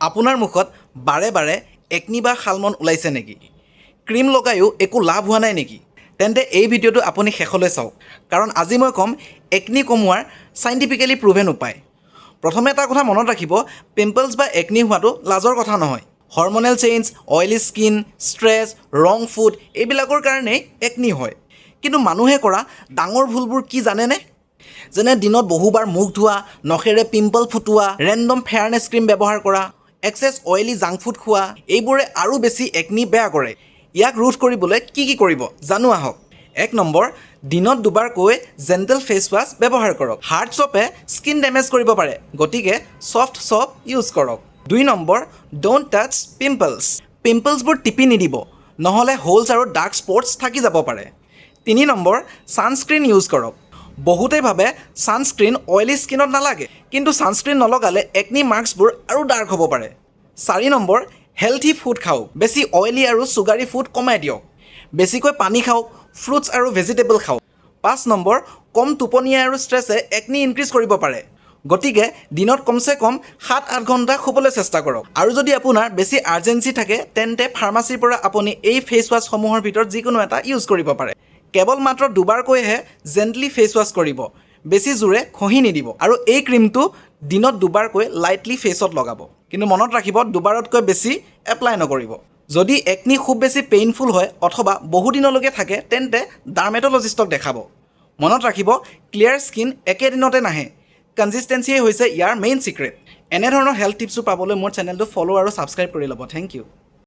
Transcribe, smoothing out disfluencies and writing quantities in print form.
আপোনাৰ মুখত বাৰে বাৰে একনি বা শালমন ওলাইছে নেকি? ক্ৰীম লগায়ো একো লাভ হোৱা নাই নেকি? তেন্তে এই ভিডিঅ'টো আপুনি শেষলৈ চাওক, কাৰণ আজি মই ক'ম একনি কমোৱাৰ চাইণ্টিফিকেলি প্ৰুভেন উপায়। প্ৰথমে এটা কথা মনত ৰাখিব, পিম্পলছ বা একনি হোৱাটো লাজৰ কথা নহয়। Hormonal change, oily skin, stress, ৰং ফুড এইবিলাকৰ কাৰণেই একনি হয়। কিন্তু মানুহে কৰা ডাঙৰ ভুলবোৰ কি জানেনে? যেনে দিনত বহুবাৰ মুখ ধোৱা, নখেৰে পিম্পল ফুটোৱা, ৰেণ্ডম ফেয়াৰনেছ ক্ৰীম ব্যৱহাৰ কৰা, এক্সেছ অইলি জাংক ফুড খোৱা, এইবোৰে আৰু বেছি একনি বেয়া কৰে। ইয়াক ৰোধ কৰিবলৈ কি কৰিব জানো আহক। 1 নম্বৰ, দিনত দুবাৰকৈ জেণ্টেল ফেচ ৱাছ ব্যৱহাৰ কৰক। হাৰ্ড চপে স্কিন ডেমেজ কৰিব পাৰে, গতিকে ছফ্ট চপ ইউজ কৰক। 2 নম্বৰ, ডোণ্ট টাচ পিম্পলছ। পিম্পলছবোৰ টিপি নিদিব, নহ'লে হোলছ আৰু ডাৰ্ক স্পটছ থাকি যাব পাৰে। 3 নম্বৰ, ছানস্ক্ৰীন ইউজ কৰক। বহুতে ভাবে ছানস্ক্ৰীন অইলি স্কিনত নালাগে, কিন্তু ছানস্ক্ৰীন নলগালে একনি মাৰ্কছবোৰ আৰু ডাৰ্ক হ'ব পাৰে। 4 নম্বৰ, হেল্থি ফুড খাওক। বেছি অইলি আৰু চুগাৰী ফুড কমাই দিয়ক। বেছিকৈ পানী খাওক, ফ্ৰুটছ আৰু ভেজিটেবল খাওক। 5 নম্বৰ, কম টোপনিয়া আৰু ষ্ট্ৰেছে একনি ইনক্ৰিজ কৰিব পাৰে, গতিকে দিনত কমচে কম 7-8 ঘণ্টা শুবলৈ চেষ্টা কৰক। আৰু যদি আপোনাৰ বেছি আৰ্জেঞ্চি থাকে, তেন্তে ফাৰ্মাচীৰ পৰা আপুনি এই ফেচ ৱাছসমূহৰ ভিতৰত যিকোনো এটা ইউজ কৰিব পাৰে। কেৱল মাত্ৰ দুবাৰকৈহে জেণ্টলি ফেচ ৱাছ কৰিব, বেছি জোৰে ঘঁহি নিদিব। আৰু এই ক্ৰীমটো দিনত দুবাৰকৈ লাইটলি ফেচত লগাব, কিন্তু মনত ৰাখিব দুবাৰতকৈ বেছি এপ্লাই নকৰিব। যদি একনি খুব বেছি পেইনফুল হয় অথবা বহুদিনলৈকে থাকে, তেন্তে ডাৰ্মেটলজিষ্টক দেখাব। মনত ৰাখিব, ক্লিয়াৰ স্কিন একেদিনতে নাহে, কনচিষ্টেঞ্চিয়ে হৈছে ইয়াৰ মেইন ছিক্ৰেট। এনেধৰণৰ হেল্থ টিপছবোৰ পাবলৈ মোৰ চেনেলটো ফ'ল' আৰু ছাবস্ক্ৰাইব কৰি ল'ব। Thank U.